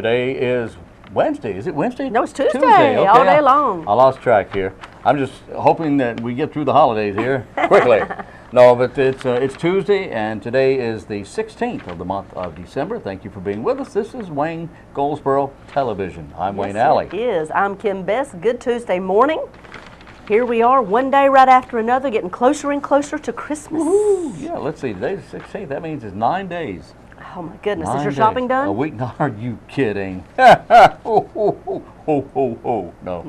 Today is Wednesday. Is it Wednesday? No, it's Tuesday. Okay, all day long. I lost track here. I'm just hoping that we get through the holidays here quickly. No, but it's Tuesday, and today is the 16th of the month of December. Thank you for being with us. This is Wayne Goldsboro Television. I'm Wayne Alley. It is. I'm Kim Best. Good Tuesday morning. Here we are, one day right after another, getting closer and closer to Christmas. Woo-hoo. Yeah, let's see. Today's the 16th. That means it's 9 days. Oh my goodness! 9 Is your days. shopping done? A week? Are you kidding? No.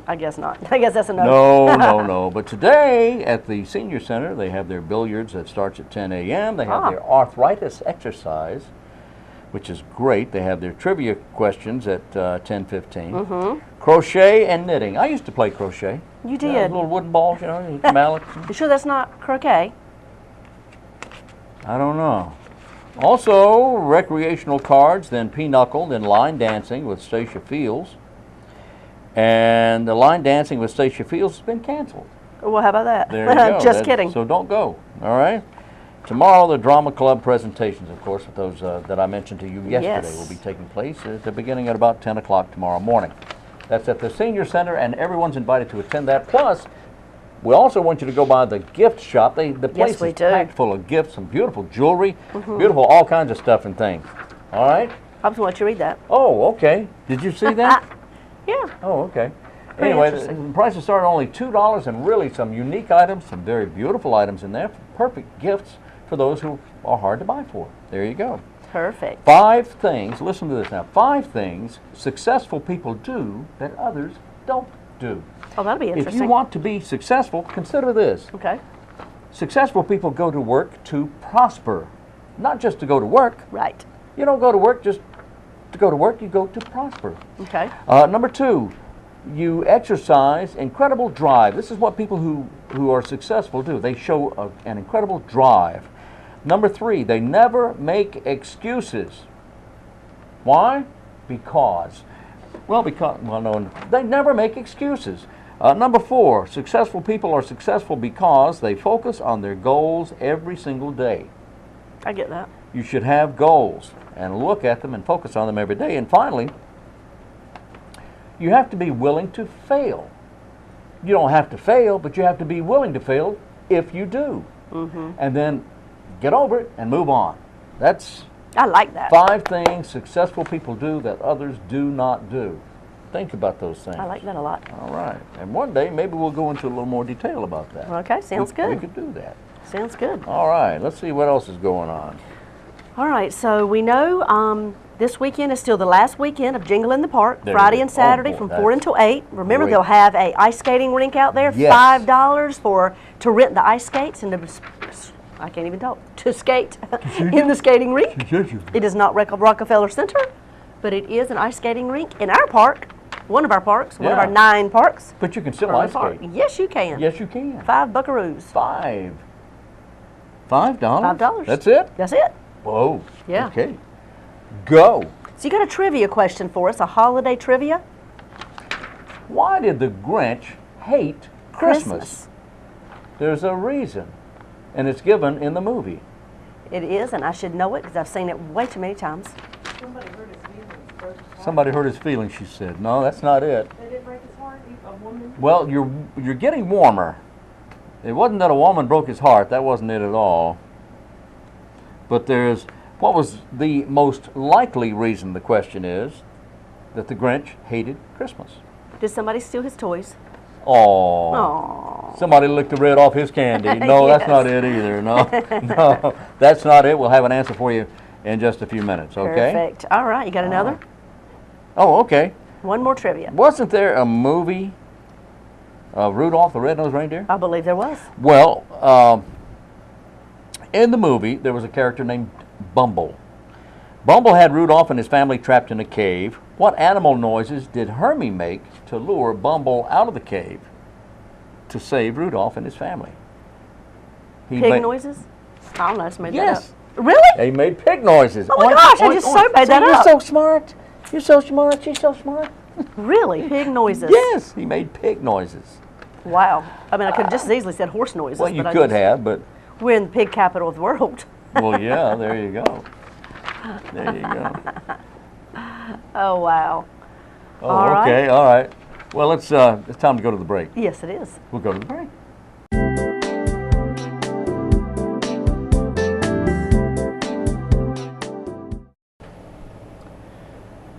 I guess not. I guess that's a no. No. But today at the Senior Center, they have their billiards that starts at 10 a.m. They have their arthritis exercise, which is great. They have their trivia questions at 10:15. Crochet and knitting. I used to play crochet. You did? Those little wooden balls, you know, mallets. You sure that's not croquet? I don't know. Also, recreational cards, then pinochle, then line dancing with Stacia Fields. And the line dancing with Stacia Fields has been canceled. Well, how about that? There you go. Just kidding. So don't go, all right? Tomorrow, the drama club presentations, of course, with those that I mentioned to you yesterday, will be taking place at the beginning at about 10 o'clock tomorrow morning. That's at the Senior Center, and everyone's invited to attend that. Plus, we also want you to go by the gift shop. The place is packed full of gifts, some beautiful jewelry, beautiful all kinds of stuff and things. All right? I was going to let you read that. Oh, okay. Did you see that? Yeah. Oh, okay. Pretty Anyway, the prices start at only $2, and really some unique items, some very beautiful items in there, perfect gifts for those who are hard to buy for. There you go. Perfect. 5 things, listen to this now, 5 things successful people do that others don't do. Oh, that'll be interesting. If you want to be successful, consider this. Okay. Successful people go to work to prosper, not just to go to work. Right. You don't go to work just to go to work, you go to prosper. Okay. Number 2, you exercise incredible drive. This is what people who are successful do. They show an incredible drive. Number 3, they never make excuses. Why? Because. Well, no, they never make excuses. Number 4, successful people are successful because they focus on their goals every single day. I get that. You should have goals and look at them and focus on them every day. And finally, you have to be willing to fail. You don't have to fail, but you have to be willing to fail if you do. And then get over it and move on. I like that. 5 things successful people do that others do not do. Think about those things. I like that a lot. All right. And one day, maybe we'll go into a little more detail about that. Okay, sounds good. We could do that. Sounds good. All right. Let's see what else is going on. All right, so we know this weekend is still the last weekend of Jingle in the Park, Friday and Saturday from 4 until 8. Remember, they'll have a ice skating rink out there, $5 to rent the ice skates and I can't even talk, to skate in the skating rink. It is not Rockefeller Center, but it is an ice skating rink in our park, one of our parks, one of our 9 parks. But you can still ice skate. Yes, you can. Yes, you can. 5 buckaroos. $5? $5. That's it? That's it. Whoa. Yeah. Okay. Go. So you got a trivia question for us, a holiday trivia? Why did the Grinch hate Christmas? There's a reason, and it's given in the movie. It is, and I should know it because I've seen it way too many times. Somebody hurt his feelings. Somebody hurt his feelings, she said. No, that's not it. They didn't break his heart? A woman? Well, you're getting warmer. It wasn't that a woman broke his heart. That wasn't it at all. But what was the most likely reason, the question is, that the Grinch hated Christmas? Did somebody steal his toys? Oh. Somebody licked the red off his candy. No, that's not it either. No, no, that's not it. We'll have an answer for you in just a few minutes, okay? Perfect. All right, you got another? Oh, okay. One more trivia. Wasn't there a movie of Rudolph the Red-Nosed Reindeer? I believe there was. Well, in the movie, there was a character named Bumble. Bumble had Rudolph and his family trapped in a cave. What animal noises did Hermie make to lure Bumble out of the cave to save Rudolph and his family? Pig noises? I don't know, I just made that up. Really? He made pig noises. Oh my gosh, I just made that up. You're so smart. You're so smart. She's so smart. Really? Pig noises? Yes, he made pig noises. Wow. I mean, I could have just as easily said horse noises. Well, you could have, but... We're in the pig capital of the world. Well, yeah, there you go. There you go. Oh, wow. Oh, All right. okay, all right. Well, it's time to go to the break. Yes, it is. We'll go to the break.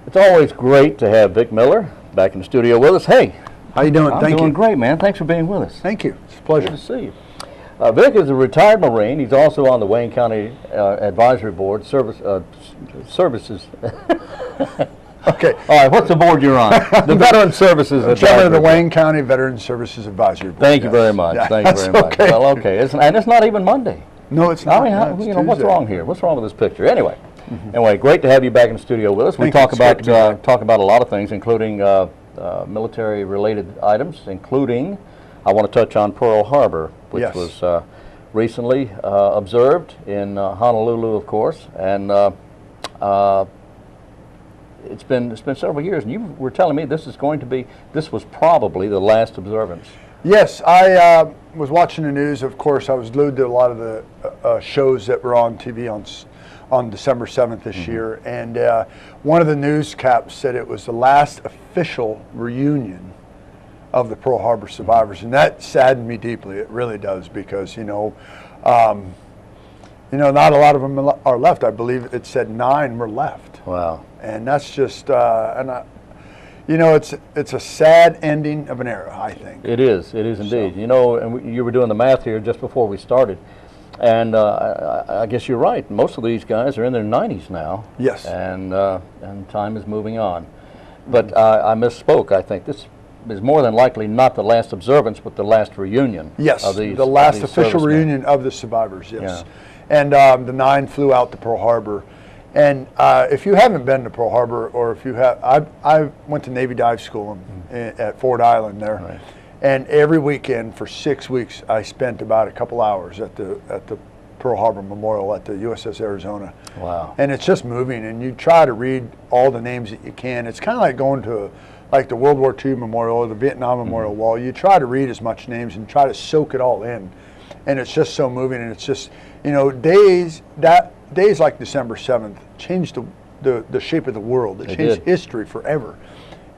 It's always great to have Vic Miller back in the studio with us. Hey, how you doing? I'm Thank doing you. great, man. Thanks for being with us. Thank you. It's a pleasure. Good to see you. Vic is a retired Marine. He's also on the Wayne County Advisory Board, Services. Okay. All right, what's the board you're on? The Veteran Services Advisory Chairman of the Board. Wayne County Veteran Services Advisory Board. Thank you very much. Yeah, Thank you very much. okay. Well, okay. And it's not even Monday. No, it's not. I mean, No, it's what's Tuesday. wrong here? What's wrong with this picture? Anyway, great to have you back in the studio with us. We Thank you. talk It's great to be back. talk about a lot of things, including military-related items, including I want to touch on Pearl Harbor, which Yes. was recently observed in Honolulu, of course, and it's been several years. And you were telling me this was probably the last observance. Yes, I was watching the news. Of course, I was glued to a lot of the shows that were on TV on December 7th this year, and one of the news caps said it was the last official reunion of the Pearl Harbor survivors, and that saddened me deeply. It really does, because not a lot of them are left. I believe it said 9 were left. Wow. And that's just it's a sad ending of an era, I think. It is indeed. So. And you were doing the math here just before we started, and I guess you're right. Most of these guys are in their 90s now. Yes. And time is moving on. But I misspoke. I think this is more than likely not the last observance, but the last reunion. Yes, of these, the last of these official servicemen. reunion of the survivors, yes. Yeah. And the 9 flew out to Pearl Harbor. And if you haven't been to Pearl Harbor, or if you have, I went to Navy dive school at Ford Island there. Right. And every weekend for 6 weeks, I spent about a couple hours at the Pearl Harbor Memorial at the USS Arizona. Wow. And it's just moving, and you try to read all the names that you can. It's kind of like going to like the World War II Memorial or the Vietnam Memorial Wall. You try to read as much names and try to soak it all in. And it's just so moving, and it's just, days like December 7th changed the shape of the world. It changed history forever.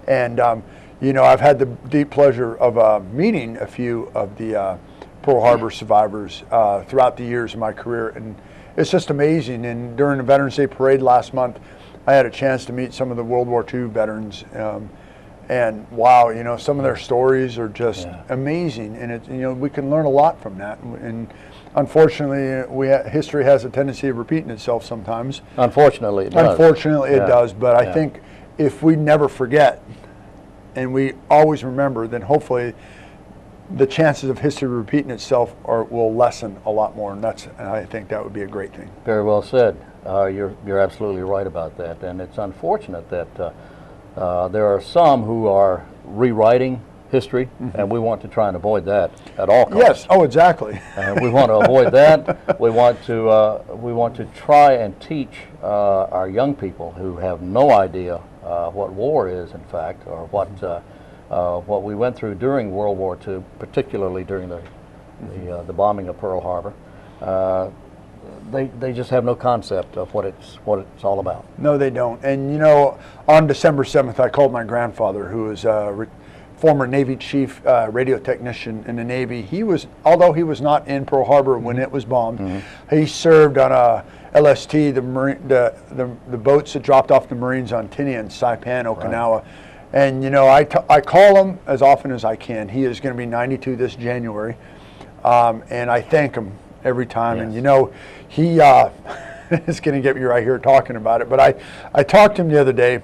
And, I've had the deep pleasure of meeting a few of the Pearl Harbor survivors throughout the years of my career, and it's just amazing. And during the Veterans Day Parade last month, I had a chance to meet some of the World War II veterans, and wow, some of their stories are just amazing, and we can learn a lot from that. And unfortunately, history has a tendency of repeating itself sometimes. Unfortunately, it does. Unfortunately, it does. But I think if we never forget and we always remember, then hopefully the chances of history repeating itself will lessen a lot more, and I think that would be a great thing. Very well said. You're absolutely right about that, and it's unfortunate that there are some who are rewriting history, and we want to try and avoid that at all costs. Yes. Oh, exactly. We want to avoid that. We want to try and teach our young people who have no idea what war is, in fact, or what we went through during World War II, particularly during the bombing of Pearl Harbor. They just have no concept of what it's all about. No, they don't. And on December 7th, I called my grandfather, who is a former Navy chief radio technician in the Navy. Although he was not in Pearl Harbor when it was bombed, he served on a LST, the boats that dropped off the Marines on Tinian, Saipan, Okinawa. Right. And I call him as often as I can. He is going to be 92 this January, and I thank him every time. Yes. And he is going to get me right here talking about it. But I talked to him the other day,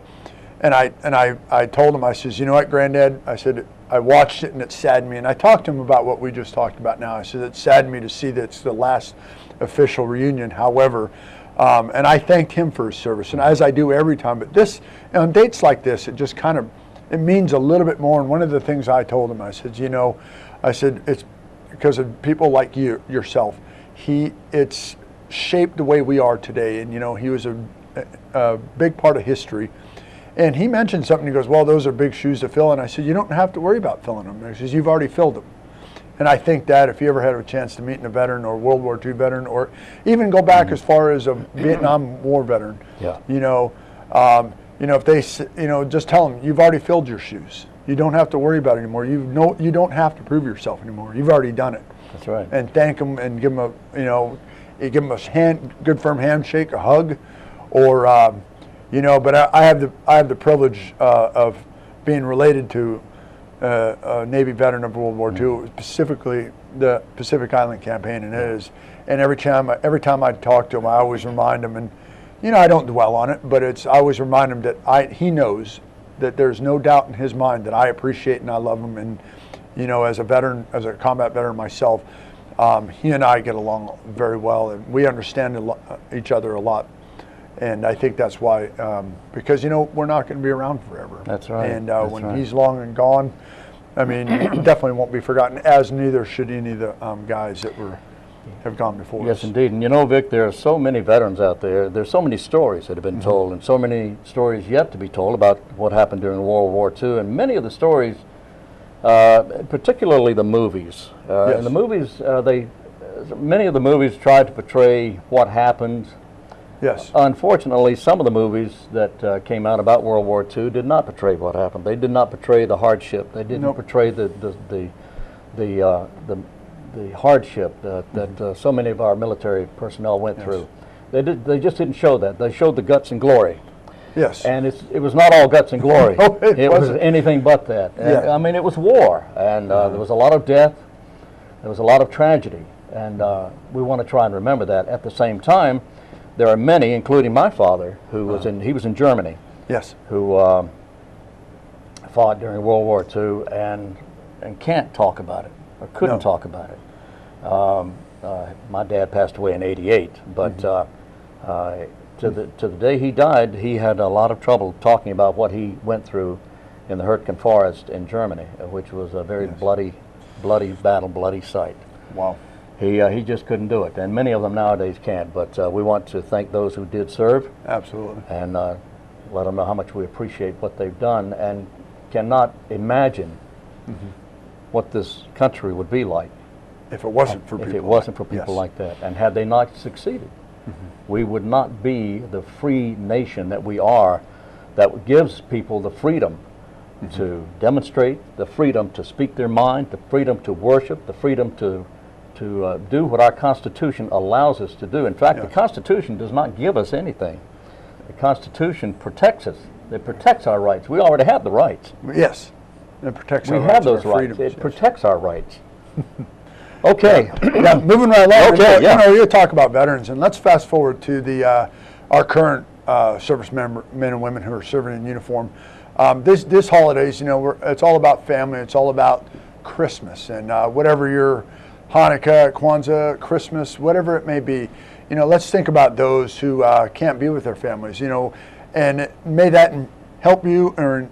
and I told him, I says, you know what, Granddad? I said, I watched it and it saddened me. And I talked to him about what we just talked about now. I said, it saddened me to see that it's the last official reunion. However, and I thanked him for his service, and as I do every time. But this, on dates like this, it just kind of, it means a little bit more. And one of the things I told him, I said, it's because of people like yourself. It's shaped the way we are today. And he was a big part of history. And he mentioned something. He goes, well, those are big shoes to fill. And I said, you don't have to worry about filling them. He says, you've already filled them. And I think that if you ever had a chance to meet a veteran or World War II veteran, or even go back as far as a Vietnam War veteran, you know, if they, you know, just tell them you've already filled your shoes. You don't have to worry about it anymore. You don't have to prove yourself anymore. You've already done it. That's right. And thank them and give them a, you know, you give them a good firm handshake, a hug, or you know. But I have the privilege of being related to a Navy veteran of World War II, specifically the Pacific Island Campaign, and it is. And every time I talk to him, I always remind him, and you know, I don't dwell on it, but I always remind him that he knows that there's no doubt in his mind that I appreciate and I love him, and you know, as a veteran, as a combat veteran myself, he and I get along very well, and we understand each other a lot. And I think that's why, because, you know, we're not going to be around forever. That's right. And when he's long and gone, I mean, definitely won't be forgotten, as neither should any of the guys that have gone before us. Yes, indeed. And you know, Vic, there are so many veterans out there. There's so many stories that have been told, and so many stories yet to be told about what happened during World War II. And many of the stories, particularly the movies, in the movies, many of the movies tried to portray what happened. Yes. Unfortunately, some of the movies that came out about World War II did not portray what happened. They did not portray the hardship. They didn't portray the hardship that so many of our military personnel went through. They just didn't show that. They showed the guts and glory. Yes. And it was not all guts and glory. No, it was wasn't. anything but that. And, I mean, it was war, and there was a lot of death. There was a lot of tragedy, and we want to try and remember that. At the same time, there are many, including my father, who was in Germany. Yes. Who fought during World War II and can't talk about it, or couldn't talk about it. My dad passed away in '88, but to the day he died, he had a lot of trouble talking about what he went through in the Hurtgen Forest in Germany, which was a very bloody battle, bloody sight. Wow. He just couldn't do it, and many of them nowadays can't. But we want to thank those who did serve. Absolutely. And let them know how much we appreciate what they've done, and cannot imagine what this country would be like if it wasn't for people. If it wasn't for people like that, and had they not succeeded, we would not be the free nation that we are, that gives people the freedom to demonstrate, the freedom to speak their mind, the freedom to worship, the freedom to do what our Constitution allows us to do. In fact, the Constitution does not give us anything. The Constitution protects us. It protects our rights. We already have the rights. Yes. It protects our rights. We have those rights. It protects our rights. Okay. Moving right along. Okay, you know, you talk about veterans, and let's fast forward to the our current servicemen and women who are serving in uniform. This holidays, you know, it's all about family. It's all about Christmas, and whatever your Hanukkah, Kwanzaa, Christmas, whatever it may be, you know, let's think about those who can't be with their families, you know, and may that help you or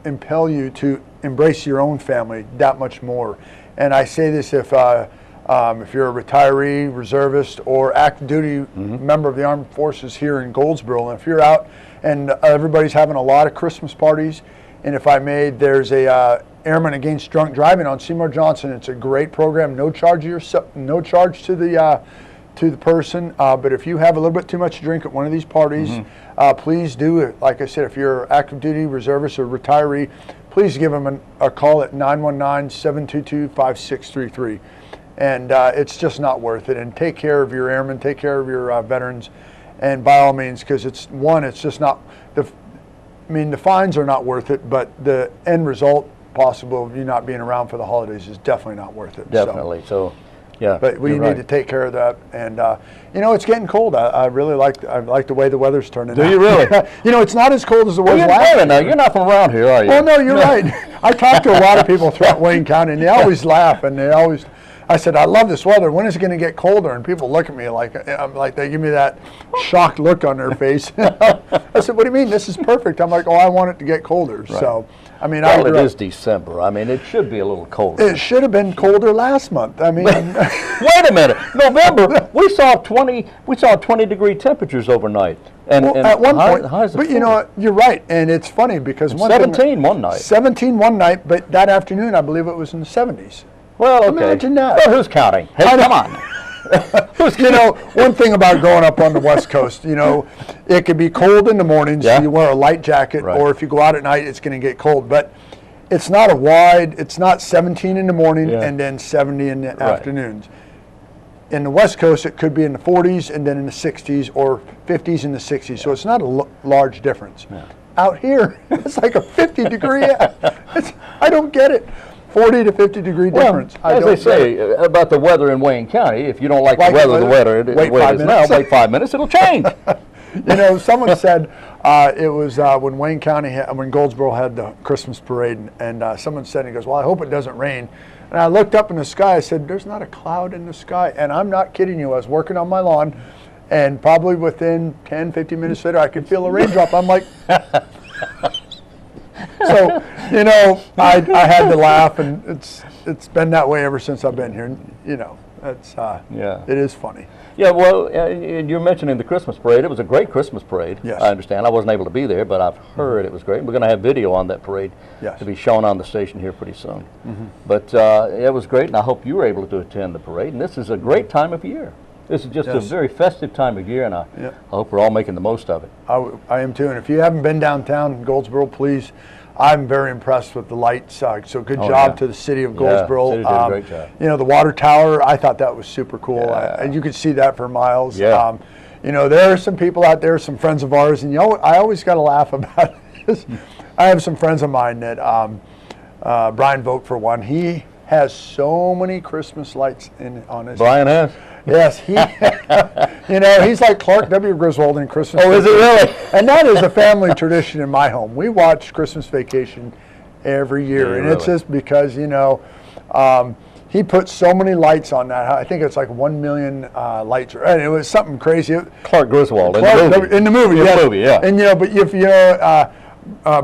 impel you to embrace your own family that much more. And I say this if you're a retiree, reservist, or active duty member of the Armed Forces here in Goldsboro, and if you're out and everybody's having a lot of Christmas parties, and if I may, there's a Airmen Against Drunk Driving on Seymour Johnson. It's a great program, no charge to the person. But if you have a little bit too much to drink at one of these parties, please do it. Like I said, if you're active duty, reservist, or retiree, please give them a call at 919-722-5633. And it's just not worth it. And take care of your airmen, take care of your veterans, and by all means, because it's just not the fines are not worth it, but the end result possible of you not being around for the holidays is definitely not worth it. Definitely. So yeah. But we need to take care of that, and you know, it's getting cold. I really like the way the weather's turning. Do you really? You know, it's not as cold as it was last year. Now, you're not from around here, are you? Oh no, you're right. I talk to a lot of people throughout Wayne County, and they always laugh, and they always. I said, I love this weather. When is it going to get colder? And people look at me like they give me that shocked look on their face. I said, what do you mean? This is perfect. I'm like, oh, I want it to get colder. Right. So, I mean, well, it is December. I mean, it should be a little colder. It should have been colder last month. I mean, wait a minute. November, we saw 20-degree temperatures overnight. And at one point, but you know, you're right, and it's funny because 17 one night. 17 one night, but that afternoon, I believe it was in the 70s. Well, okay. Imagine that. Well, who's counting? Hey, come on. You know, one thing about growing up on the West Coast, you know, it can be cold in the mornings, so you wear a light jacket, or if you go out at night, it's going to get cold. But it's not it's not 17 in the morning and then 70 in the afternoons. In the West Coast, it could be in the 40s and then in the 60s, or 50s and the 60s. So it's not a large difference. Out here, it's like a 50-degree. I don't get it. 40 to 50 degree difference. As they say about the weather in Wayne County, if you don't like the weather, the way it is now, wait 5 minutes, it'll change. You know, someone said it was when Wayne County, when Goldsboro had the Christmas parade, and someone said, he goes, well, I hope it doesn't rain. And I looked up in the sky, I said, there's not a cloud in the sky. And I'm not kidding you, I was working on my lawn, and probably within 10, 15 minutes later, I could feel a raindrop. I'm like, so, you know, I had to laugh, and it's been that way ever since I've been here. You know, it is funny. Yeah, well, you're mentioning the Christmas parade. It was a great Christmas parade. Yes. I understand. I wasn't able to be there, but I've heard it was great. We're going to have video on that parade to be shown on the station here pretty soon. But it was great, and I hope you were able to attend the parade. And this is a great time of year. This is just a very festive time of year, and I hope we're all making the most of it. I am too. And if you haven't been downtown Goldsboro, please. I'm very impressed with the lights. So good job to the city of Goldsboro. City did a great job. You know, the water tower, I thought that was super cool. And you could see that for miles. You know, there are some people out there, some friends of ours, and I always got to laugh about this. I have some friends of mine that, Brian Vogt for one, he has so many Christmas lights on his. Brian has? Yes, you know, he's like Clark W. Griswold in Christmas. Oh, is it really? And that is a family tradition in my home. We watch Christmas Vacation every year, and it's just because, you know, he put so many lights on that. I think it's like 1 million lights, and it was something crazy. Clark Griswold in the movie, yeah. And you know, but if you know,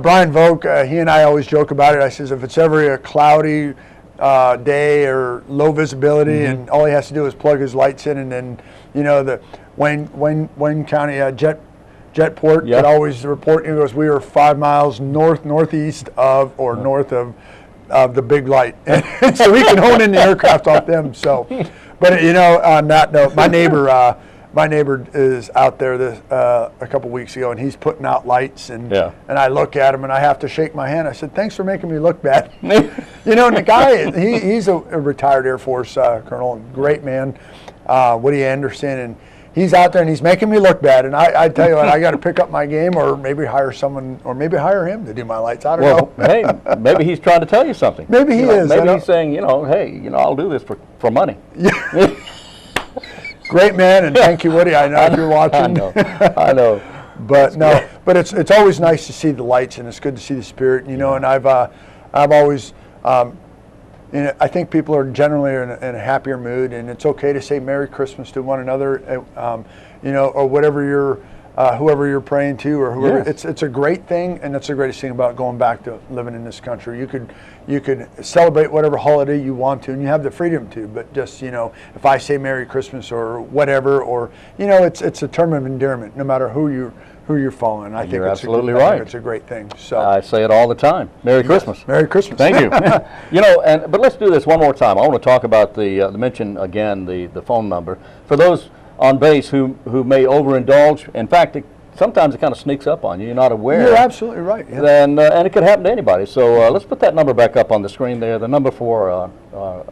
Brian Vogt, he and I always joke about it. I says if it's ever a cloudy day or low visibility, and all he has to do is plug his lights in, and then, you know, the Wayne County Jetport could always report. He goes, we are 5 miles northeast of, or north of the big light, and so we can hone in the aircraft off them. So, but you know, on that note, my neighbor is out there a couple weeks ago, and he's putting out lights, and I look at him and I have to shake my hand. I said, thanks for making me look bad. You know, and the guy, he's a retired Air Force colonel, great man, Woody Anderson, and he's out there and he's making me look bad. And I tell you what, I got to pick up my game, or maybe hire someone, or maybe hire him to do my lights. I don't know. Hey, maybe he's trying to tell you something. Maybe he is. Maybe he's saying, you know, hey, you know, I'll do this for money. Great man, and thank you, Woody. I know if you're watching. I know. But no, but it's always nice to see the lights, and it's good to see the spirit. You know, and I've always, you know, I think people are generally in a happier mood, and it's okay to say Merry Christmas to one another. You know, or whatever you're, whoever you're praying to, or whoever. It's a great thing, and that's the greatest thing about going back to living in this country. You could celebrate whatever holiday you want to, and you have the freedom to. But just, you know, if I say Merry Christmas or whatever, or, you know, it's a term of endearment, no matter who you're following. I think you're it's absolutely right. It's a great thing. So I say it all the time. Merry Christmas. Merry Christmas. Thank you. You know, but let's do this one more time. I want to talk about mention again the phone number for those on base who may overindulge. In fact, sometimes it kind of sneaks up on you. You're not aware. You're absolutely right. Yeah. And it could happen to anybody. So let's put that number back up on the screen there. The number for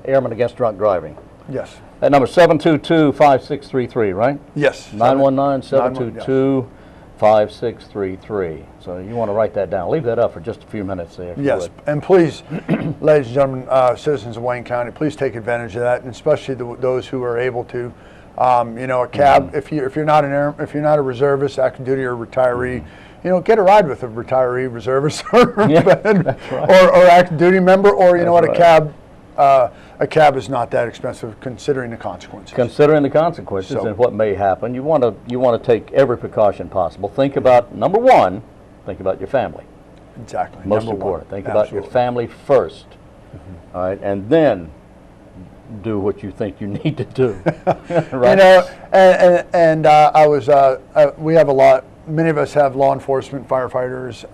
Airmen Against Drunk Driving. Yes. That number 722-5633, right? Yes. 919-722-5633. So you want to write that down. Leave that up for just a few minutes there. Yes, and please, ladies and gentlemen, citizens of Wayne County, please take advantage of that, and especially those who are able to. You know, a cab. If you're not a reservist, active duty, or retiree, you know, get a ride with a retiree, reservist, or active duty member, or you know what, a cab is not that expensive considering the consequences. Considering the consequences and what may happen, you want to take every precaution possible. Think about, number one, think about your family. Exactly. Most important. Think about your family first. All right, and then do what you think you need to do. Right? You know, and we have a lot. Many of us have law enforcement, firefighters,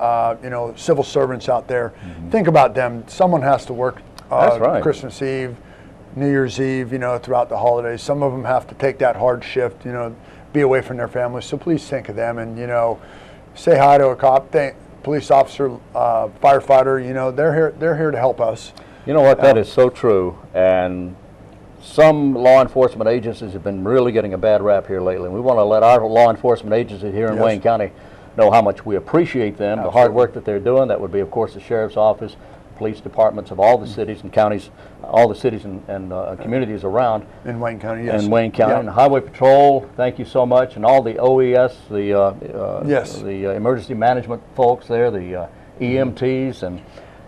you know, civil servants out there. Think about them. Someone has to work That's right. Christmas Eve, New Year's Eve, you know, throughout the holidays. Some of them have to take that hard shift, you know, be away from their families. So please think of them and, you know, say hi to a cop, police officer, firefighter. You know, they're here to help us. You know what? That is so true. And some law enforcement agencies have been really getting a bad rap here lately. And we want to let our law enforcement agencies here in Wayne County know how much we appreciate them, the hard work that they're doing. That would be, of course, the sheriff's office, police departments of all the cities and counties, all the cities and communities around. In Wayne County, yes. In Wayne County. And Highway Patrol, thank you so much. And all the OES, the emergency management folks there, the EMTs. And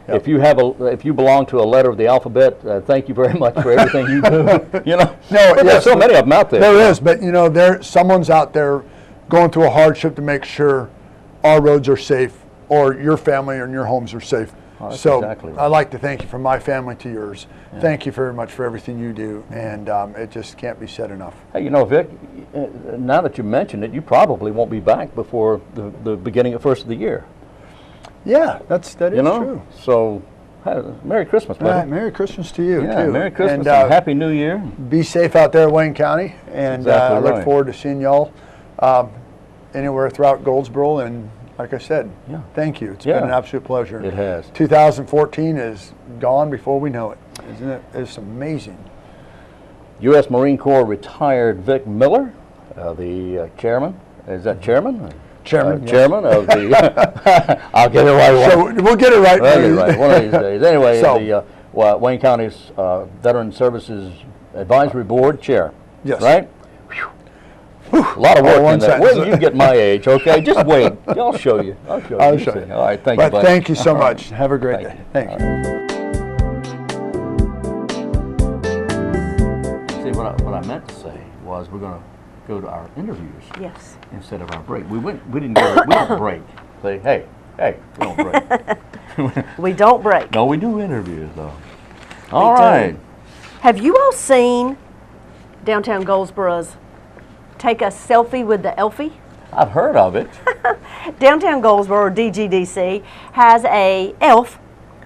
if you belong to a letter of the alphabet, thank you very much for everything you do. You know, there's so many of them out there. There is, but you know, someone's out there going through a hardship to make sure our roads are safe, or your family and your homes are safe. Oh, so exactly right. I'd like to thank you from my family to yours. Yeah. Thank you very much for everything you do, and it just can't be said enough. Hey, you know, Vic, now that you mentioned it, you probably won't be back before the beginning of first of the year. Yeah, that is true. So, Merry Christmas, buddy. Merry Christmas to you, too. Merry Christmas and Happy New Year. Be safe out there in Wayne County, and I look forward to seeing y'all anywhere throughout Goldsboro. And like I said, thank you. It's been an absolute pleasure. It has. 2014 is gone before we know it. Isn't it? It's amazing. U.S. Marine Corps retired Vic Miller, the chairman. Is that chairman? Chairman. Chairman of the. I'll get it right. So we'll get it right. We'll get it right one of these days. Anyway, the Wayne County's Veteran Services Advisory Board chair. Yes. Right. A lot of work in there. Wait till you get my age, okay? Just wait. I'll show you. I'll show you. All right, thank you, buddy. Thank you so much. Have a great day. Thanks. See, what I meant to say was we're going to go to our interviews instead of our break. We didn't go. We don't break. Say, hey, we don't break. We don't break. No, we do interviews though. All right. Have you all seen downtown Goldsboro's Take a Selfie with the Elfie? I've heard of it. Downtown Goldsboro, or DGDC, has a elf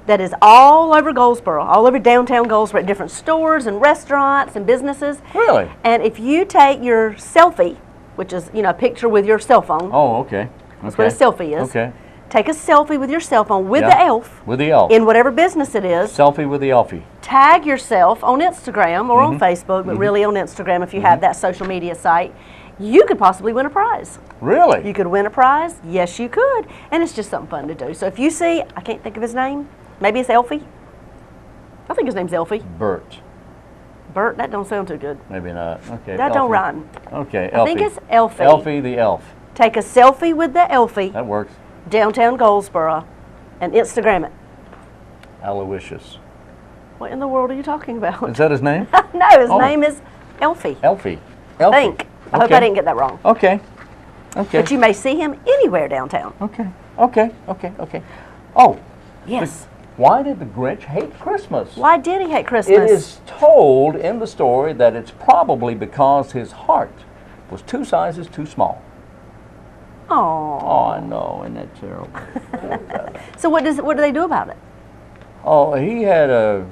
that is all over Goldsboro, all over downtown Goldsboro, at different stores and restaurants and businesses. Really? And if you take your selfie, which is, you know, a picture with your cell phone. Oh, okay. That's what a selfie is. Okay. Take a selfie with your cell phone with the elf. With the elf. In whatever business it is. Selfie with the elfie. Tag yourself on Instagram or on Facebook, but really on Instagram if you have that social media site. You could possibly win a prize. Really? You could win a prize. Yes, you could. And it's just something fun to do. So if you see, I can't think of his name. Maybe it's Elfie. I think his name's Elfie. Bert. Bert? That don't sound too good. Maybe not. Okay. That don't rhyme. Okay, Elfie. I think it's Elfie. Elfie the elf. Take a selfie with the Elfie. That works. Downtown Goldsboro. And Instagram it. Aloysius. What in the world are you talking about? Is that his name? No, his name is Elfie. Elfie. I think. I hope I didn't get that wrong. Okay. Okay. But you may see him anywhere downtown. Okay. Okay. Okay. Okay. Oh. Yes. Why did the Grinch hate Christmas? Why did he hate Christmas? It is told in the story that it's probably because his heart was 2 sizes too small. Oh, I know, isn't that terrible? So what do they do about it? Oh, he had a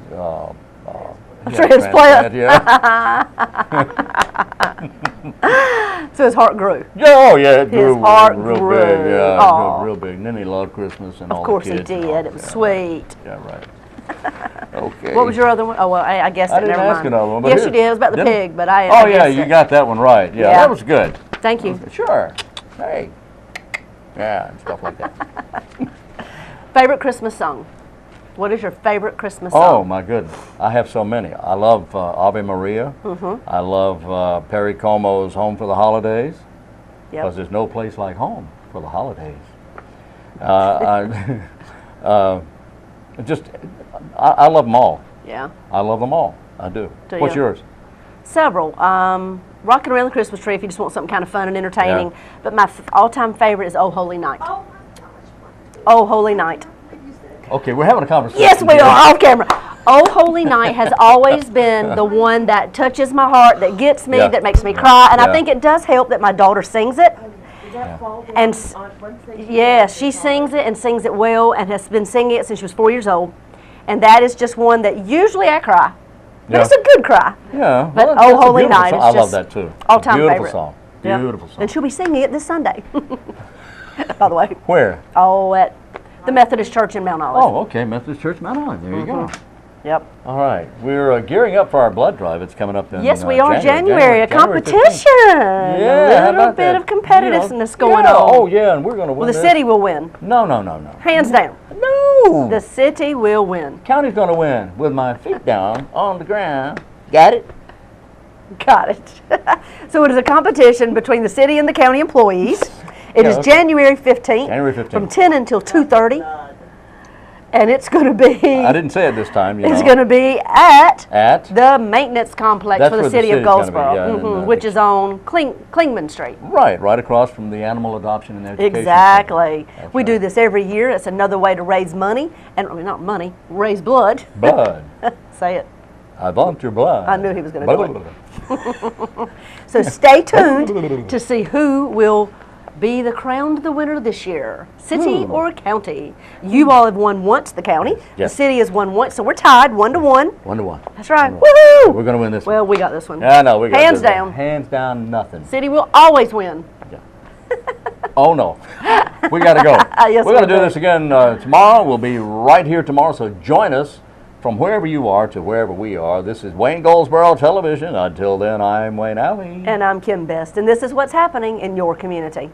transplant. Yeah. So his heart grew. Oh yeah, it grew. His heart real grew. big. Yeah, Aw. it grew real big. And then he loved Christmas and all Of course the he kids. did. It was sweet. Right. Yeah, right. Okay. What was your other one? Oh well, I guessed I it. didn't Never ask mind. another one. But Yes, you did. It was about the pig, but I. Oh I yeah, guessed you it. got that one right. Yeah, that was good. Thank you. Sure. Hey. Yeah, and stuff like that. Favorite Christmas song? What is your favorite Christmas Oh song? my goodness, I have so many. I love Ave Maria. I love Perry Como's Home for the Holidays, because there's no place like home for the holidays. I love them all. Yeah. I love them all. I do. What's yours? Several. Rocking Around the Christmas Tree if you just want something kind of fun and entertaining. Yeah. But my all-time favorite is Oh Holy Night. Oh my gosh. Oh Holy Night. Okay, we're having a conversation. Yes, we are, off camera. Oh Holy Night has always been the one that touches my heart, that gets me, that makes me cry. And I think it does help that my daughter sings it. And she sings it and sings it well and has been singing it since she was 4 years old. And that is just one that usually I cry. But it's a good cry. Yeah. But well, Oh that's a Holy beautiful Night song. is I love just that too. all-time Beautiful favorite. song. Yeah. Beautiful song. And she'll be singing it this Sunday. By the way. Where? Oh, at the Methodist Church in Mount Olive. Oh, okay. Methodist Church, Mount Olive. There you go. Yep. All right. We're gearing up for our blood drive. It's coming up in Yes, we are. January. A January competition. 15th. Yeah, A little bit of competitiveness going yeah. on. Oh, yeah, and we're going to win Well, the this. city will win. No. Hands down. No. The city will win. County's going to win with my feet down on the ground. Got it? Got it. So it is a competition between the city and the county employees. It is okay. January 15th. January 15th. From 10 until 2:30. And it's going to be... I didn't say it this time, you know. It's going to be at At? the maintenance complex That's for the where the city of city's gonna be, Goldsboro, yeah, and, which is on Klingman Street. Right across from the Animal Adoption and Education Exactly. Center. That's We do right. this every year. It's another way to raise money, and I mean not money, raise blood. Blood. Say it. I want your blood. I knew he was going to do it. it. So stay tuned to see who will be the crowned the winner this year, city or county. You all have won once, the county. Yes. The city has won once, so we're tied 1-1. 1-1. That's right. 1-1. Woohoo! We're going to win this one. Well, we got this one. Yeah, I know. We got Hands this one. down. Hands down, nothing. City will always win. Oh, no. We got to go. Yes, We're going we to do do. this again tomorrow. We'll be right here tomorrow, so join us from wherever you are to wherever we are. This is Wayne Goldsboro Television. Until then, I'm Wayne Alley. And I'm Kim Best, and this is what's happening in your community.